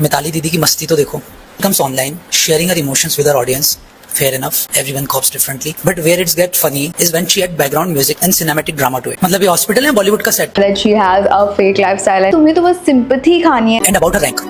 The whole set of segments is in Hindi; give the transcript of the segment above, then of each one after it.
मिताली दीदी की मस्ती तो देखो, comes online, sharing her emotions with her audience. Fair enough, everyone copes differently. But where it's get funny is when she add background music and cinematic drama to it. मतलब ये हॉस्पिटल है बॉलीवुड का set. That she has a fake lifestyle. तुम्हें तो बस sympathy खानी है. And about her rank,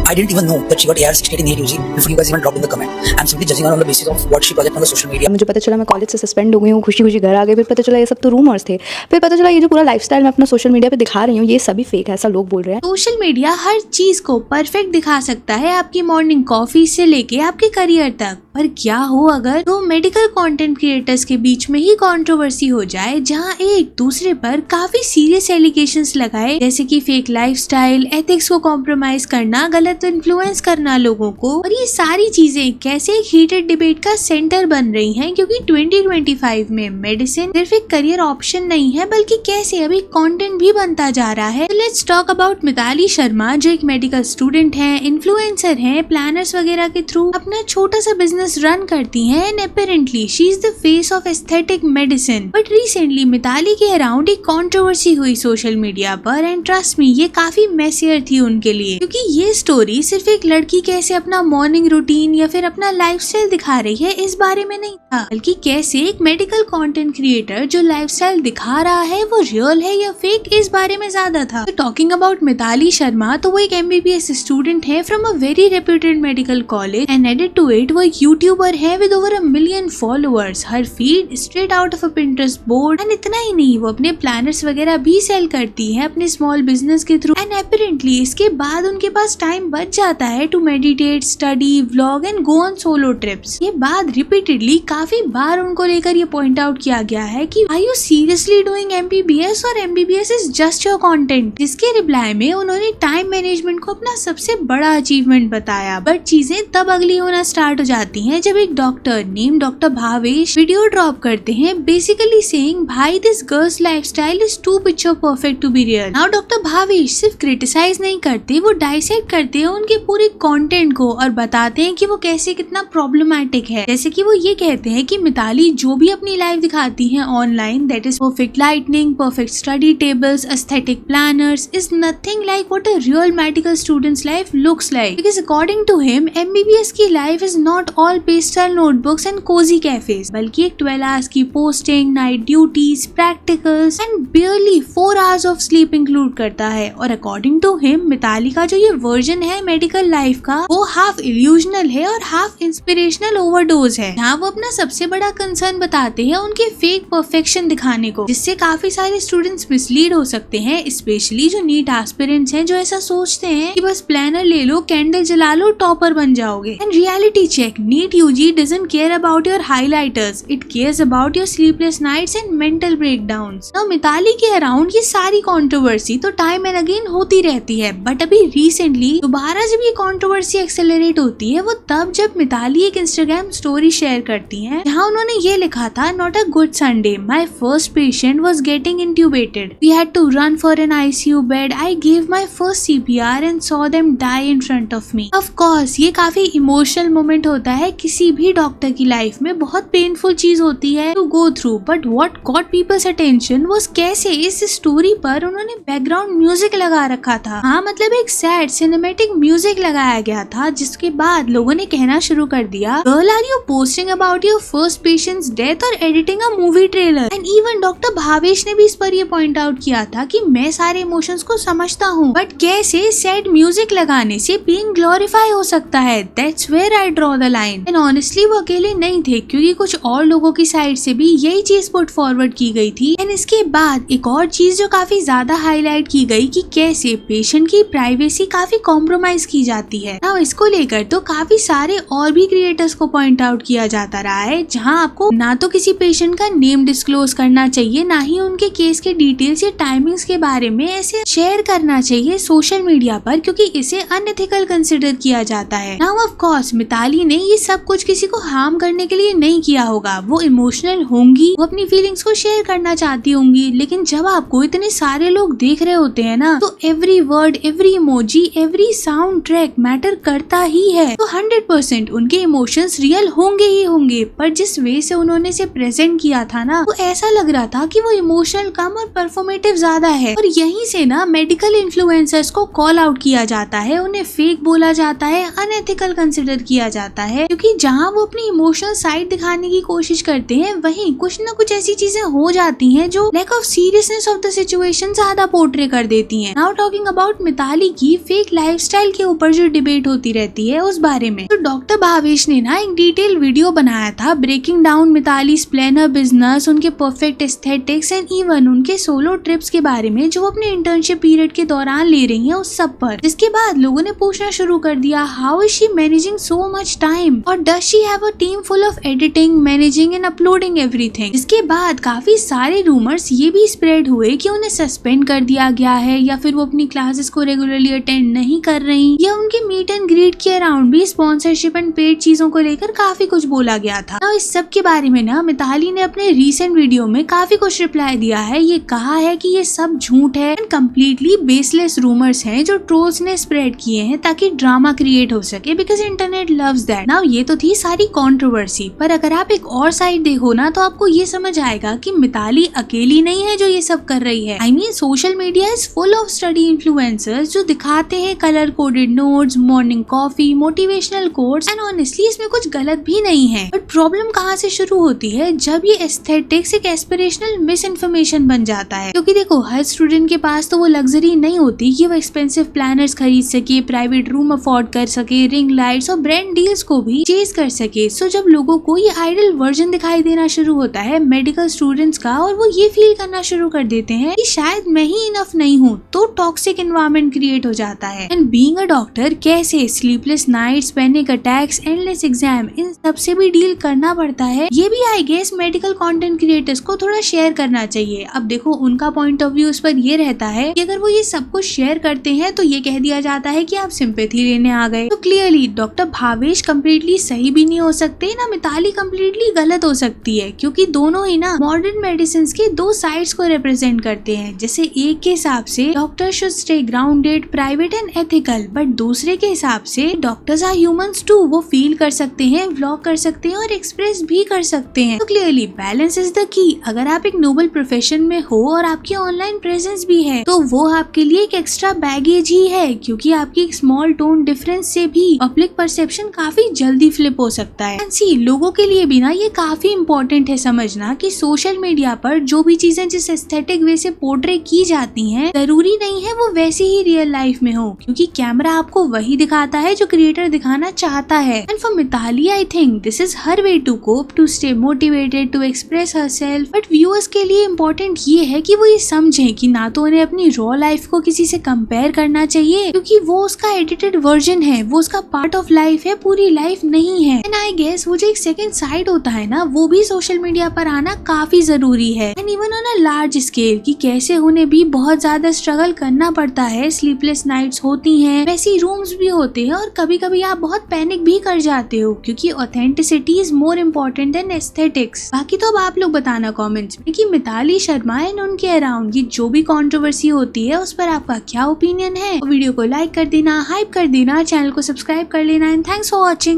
I didn't even know that she got AR-68 in AUG before you guys even dropped in the comment. I'm simply judging her on the basis of what she projects on the social media. मुझे पता चला मैं कॉलेज से सस्पेंड हो गई हूँ, खुशी खुशी घर आ गई, फिर पता चला ये सब तो रूमर्स थे, फिर पता चला ये जो पूरा लाइफस्टाइल मैं अपना सोशल मीडिया पे दिखा रही हूँ ये सभी फेक है, ऐसा लोग बोल रहे हैं। सोशल मीडिया हर चीज को परफेक्ट दिखा सकता है, आपकी मॉर्निंग कॉफी से लेके आपके करियर तक, पर क्या हो अगर दो मेडिकल कंटेंट क्रिएटर्स के बीच में ही कंट्रोवर्सी हो जाए, जहां एक दूसरे पर काफी सीरियस एलिगेशंस लगाए, जैसे कि फेक लाइफस्टाइल, एथिक्स को कॉम्प्रोमाइज करना, गलत इन्फ्लुएंस करना लोगों को, और ये सारी चीजें कैसे एक हीटेड डिबेट का सेंटर बन रही हैं, क्योंकि 2025 में मेडिसिन सिर्फ एक करियर ऑप्शन नहीं है बल्कि कैसे अभी कंटेंट भी बनता जा रहा है। Let's talk about Mitali Sharma, जो एक मेडिकल स्टूडेंट है, इन्फ्लुएंसर है, प्लानर्स वगैरह के थ्रू अपना छोटा सा बिजनेस रन करती हैं, and apparently she is the face of aesthetic medicine. But recently Mitali के अराउंड एक कंट्रोवर्सी हुई सोशल मीडिया पर, एंड ट्रस्ट मी ये काफी मेसियर थी उनके लिए, क्योंकि ये स्टोरी सिर्फ एक लड़की कैसे अपना मॉर्निंग रूटीन या फिर अपना लाइफस्टाइल दिखा रही है इस बारे में नहीं था, बल्कि कैसे एक मेडिकल कंटेंट क्रिएटर जो लाइफस्टाइल दिखा रहा है वो रियल है या फेक, इस बारे में ज्यादा था। टॉकिंग अबाउट मिताली शर्मा, तो वो एक MBBS स्टूडेंट है from a very reputed medical college, and added to it वो यूट्यूबर है with over 1 million followers. Her feed straight out of a Pinterest board, and इतना ही नहीं, वो अपने प्लानर्स वगैरह भी सेल करती है अपने स्मॉल बिजनेस के थ्रू, एंड अपेरेंटली इसके बाद उनके पास टाइम बच जाता है to meditate, study, vlog and go on solo trips. ये बात रिपीटेडली काफी बार उनको लेकर ये पॉइंट आउट किया गया है कि are you seriously doing MBBS और MBBS is just your content, जिसके रिप्लाई में उन्होंने टाइम मैनेजमेंट को अपना सबसे बड़ा अचीवमेंट बताया। बट चीजें तब अगली होना स्टार्ट हो जाती हैं जब एक doctor name doctor Bhavesh video drop करते हैं, बेसिकली सेइंग भाई this girl's lifestyle is too picture perfect to be real. Now doctor Bhavesh सिर्फ क्रिटिसाइज नहीं करते, वो डाइसेक्ट करते हैं उनके पूरे कंटेंट को और बताते हैं कि वो कैसे कितना प्रॉब्लमैटिक है। जैसे कि वो ये कहते हैं कि मिताली जो भी अपनी लाइफ दिखाती है online, that is perfect lightning, perfect study tables, aesthetic planners, is nothing like what a real medical student's life looks like, because according to him MBBS की life is not all pastel notebooks and cosy cafes, बल्कि एक 12 आवर्स की posting, night duties, practicals and barely 4 hours of sleep include करता है। और अकॉर्डिंग टू हिम मिताली का जो ये वर्जन है मेडिकल लाइफ का, वो हाफ इल्यूजनल है और हाफ इंस्पिरेशनल ओवरडोज है, जहाँ वो अपना सबसे बड़ा कंसर्न बताते हैं उनके फेक परफेक्शन दिखाने को, जिससे काफी सारे स्टूडेंट्स मिसलीड हो सकते हैं, स्पेशली जो नीट एस्पिरेंट्स हैं, जो ऐसा सोचते हैं कि बस प्लानर ले लो, कैंडल जला लो, टॉपर बन जाओगे। And reality check, NEET UG doesn't care about your highlighters, it cares about your sleepless nights and mental breakdowns. Now Mitali के अराउंड ये सारी कंट्रोवर्सी तो टाइम एंड अगेन होती रहती है, बट अभी रिसेंटली दोबारा जब ये कंट्रोवर्सी एक्सेलरेट होती है वो तब जब मिताली एक इंस्टाग्राम स्टोरी शेयर करती हैं, जहां उन्होंने ये लिखा था, not a good Sunday, my first patient was getting intubated, we had to run for an ICU bed, I give my first CPR and saw them die in front of me. Of course ये काफी इमोशनल मोमेंट होता है किसी भी डॉक्टर की लाइफ में, बहुत पेनफुल चीज होती है to go through, but what got people's attention was कैसे इस स्टोरी पर उन्होंने बैकग्राउंड म्यूजिक लगा रखा था। हाँ, मतलब एक सैड सिनेमैटिक म्यूजिक लगाया गया था, जिसके बाद लोगों ने कहना शुरू कर दिया, girl are you posting about your first patient's death और editing a movie trailer. And even doctor Bhavesh ने भी इस पर ये पॉइंट आउट किया था कि मैं सारे इमोशंस को समझता हूँ, बट कैसे सैड म्यूजिक लगाने से पेन ग्लोरीफाई हो सकता है, that's where I draw the line. And honestly वो अकेले नहीं थे, क्योंकि कुछ और लोगों की साइड से भी यही चीज पुट फॉरवर्ड की गई थी। एंड इसके बाद एक और चीज जो काफी ज्यादा हाईलाइट की गई कि कैसे पेशेंट की प्राइवेसी काफी कॉम्प्रोमाइज की जाती है। ना इसको लेकर तो काफी सारे और भी क्रिएटर्स को पॉइंट आउट किया जाता रहा है, जहां आपको ना तो किसी पेशेंट का नेम डिस्क्लोज करना चाहिए, ना ही उनके केस के डिटेल्स या टाइमिंग्स के बारे में ऐसे शेयर करना चाहिए सोशल मीडिया पर, क्योंकि इसे अनएथिकल कंसिडर किया जाता है। नाउ ऑफ कोर्स मिताली ने ये सब कुछ किसी को हार्म करने के लिए नहीं किया होगा। वो इमोशनल होंगी, वो अपनी फीलिंग्स को शेयर करना चाहती होंगी, लेकिन जब आपको इतने सारे लोग देख रहे होते हैं ना, तो every word, every emoji, every sound track matter करता ही है। तो 100% उनके इमोशंस रियल होंगे ही होंगे, पर जिस वे से उन्होंने इसे प्रेजेंट किया था ना, वो ऐसा लग रहा था कि वो इमोशनल कम और परफॉर्मेटिव ज्यादा है। और यहीं से ना मेडिकल इन्फ्लुएंसर्स को कॉल आउट किया जाता है, उन्हें फेक बोला जाता है, अनएथिकल कंसिडर किया जाता है, क्योंकि जहाँ वो अपनी इमोशनल साइड दिखाने की कोशिश करते हैं, वहीं कुछ न कुछ ऐसी चीजें हो जाती हैं जो lack of seriousness of the situation ज्यादा पोर्ट्रे कर देती हैं। नाउ टॉकिंग अबाउट मिताली की फेक लाइफस्टाइल के ऊपर जो डिबेट होती रहती है उस बारे में, तो डॉक्टर भावेश ने ना एक डिटेल वीडियो बनाया था ब्रेकिंग डाउन मितालीज प्लानर बिजनेस, उनके परफेक्ट एस्थेटिक्स एंड इवन उनके सोलो ट्रिप्स के बारे में जो अपने इंटर्नशिप पीरियड के दौरान ले रही है उस सब पर। जिसके बाद लोगों ने पूछना शुरू कर दिया, how is she managing so much time, और does she have a team full of editing, managing and uploading everything. इसके बाद काफी सारे रूमर्स ये भी स्प्रेड हुए कि उन्हें सस्पेंड कर दिया गया है, या फिर वो अपनी क्लासेस को रेगुलरली अटेंड नहीं कर रही, या उनके मीट एंड ग्रीट के अराउंड भी स्पॉन्सरशिप एंड पेड चीजों को लेकर काफी कुछ बोला गया था। अब इस सब के बारे में ना मिताली ने अपने रीसेंट वीडियो में काफी कुछ रिप्लाई दिया है। ये कहा है कि ये सब झूठ है एंड कम्प्लीटली बेसलेस रूमर्स हैं जो ट्रोल्स ने स्प्रेड किए हैं ताकि ड्रामा क्रिएट हो सके, because internet loves that. Now ये तो थी सारी कंट्रोवर्सी, पर अगर आप एक और साइड देखो ना, तो आपको ये समझ आएगा कि मिताली अकेली नहीं है जो ये सब कर रही है। I mean social media is full of study influencers जो दिखाते हैं colour coded notes, morning coffee, motivational quotes, and honestly इसमें कुछ गलत भी नहीं है। बट प्रॉब्लम कहाँ से शुरू होती है, जब ये एस्थेटिक्स एक एस्पिरेशनल मिस इन्फॉर्मेशन बन जाता है। क्योंकि देखो, हर स्टूडेंट के पास तो वो लग्जरी नहीं होती कि वो एक्सपेंसिव प्लानर्स खरीद सके, प्राइवेट रूम अफोर्ड कर सके, रिंग लाइट्स और ब्रांड डील्स को भी चेज कर सके। सो जब लोगों को ये आइडल वर्जन दिखाई देना शुरू होता है मेडिकल स्टूडेंट्स का, और वो ये फील करना शुरू कर देते हैं कि शायद मैं ही इनफ नहीं हूँ, तो टॉक्सिक एनवायरनमेंट क्रिएट हो जाता है। एंड बीइंग अ डॉक्टर कैसे sleepless nights, panic attacks, endless exam, इन सब से भी डील करना पड़ता है, ये भी I guess medical content creators को थोड़ा शेयर करना चाहिए। अब देखो, उनका पॉइंट ऑफ व्यू इस पर ये रहता है कि अगर वो ये सब कुछ शेयर करते हैं तो ये कह दिया जाता है कि आप सिंपैथी लेने आ गए। तो क्लियरली डॉक्टर भावेश कम्प्लीटली सही भी नहीं हो सकते ना मिताली कम्प्लीटली गलत हो सकती है, क्योंकि दोनों ही ना मॉडर्न मेडिसिन के दो साइड्स को रिप्रेजेंट करते हैं। जैसे एक के हिसाब से doctor should stay grounded, private and ethical, but दूसरे के हिसाब से डॉक्टर्स आर ह्यूमंस टू, वो फील कर सकते हैं, व्लॉग कर सकते हैं और एक्सप्रेस भी कर सकते हैं। तो clearly balance is the key. अगर आप एक नोबल प्रोफेशन में हो और आपकी ऑनलाइन प्रेजेंस भी है, तो वो आपके लिए एक एक्स्ट्रा बैगेज ही है, क्योंकि आपकी एक स्मॉल टोन डिफरेंस से भी पब्लिक परसेप्शन काफी जल्दी फ्लिप हो सकता है। एंड सी, लोगों के लिए भी ना ये काफी इंपॉर्टेंट है समझना कि सोशल मीडिया पर जो भी चीजें जिस एस्थेटिक वे से पोर्ट्रे की जाती हैं, जरूरी नहीं है वो वैसे ही रियल लाइफ में हो, क्योंकि कैमरा आपको वही दिखाता है जो क्रिएटर दिखाना चाहता है। And for Mitali I think this is her way to cope, to stay motivated, to express herself. But viewers के लिए इम्पोर्टेंट ये है कि वो ये समझें कि ना तो उन्हें अपनी रॉ लाइफ को किसी से कंपेयर करना चाहिए, क्योंकि वो उसका एडिटेड वर्जन है, वो उसका पार्ट ऑफ लाइफ है, पूरी लाइफ नहीं है। एंड आई गेस वो जो एक सेकंड साइड होता है ना, वो भी सोशल मीडिया पर आना काफी जरूरी है। And even on a large scale, कि कैसे उन्हें भी बहुत ज्यादा स्ट्रगल करना पड़ता है, स्लीपलेस नाइट्स होती हैं, वैसी रूम्स भी होते हैं, और कभी कभी आप बहुत पैनिक भी कर जाते हो, क्योंकि authenticity is more important then aesthetics. बाकी तो अब आप लोग बताना कमेंट्स में कि मिताली शर्मा एंड उनके अराउंड ये जो भी कंट्रोवर्सी होती है उस पर आपका क्या ओपिनियन है। वीडियो को लाइक कर देना, हाइप कर देना, चैनल को सब्सक्राइब कर लेना, एंड थैंक्स फॉर वॉचिंग।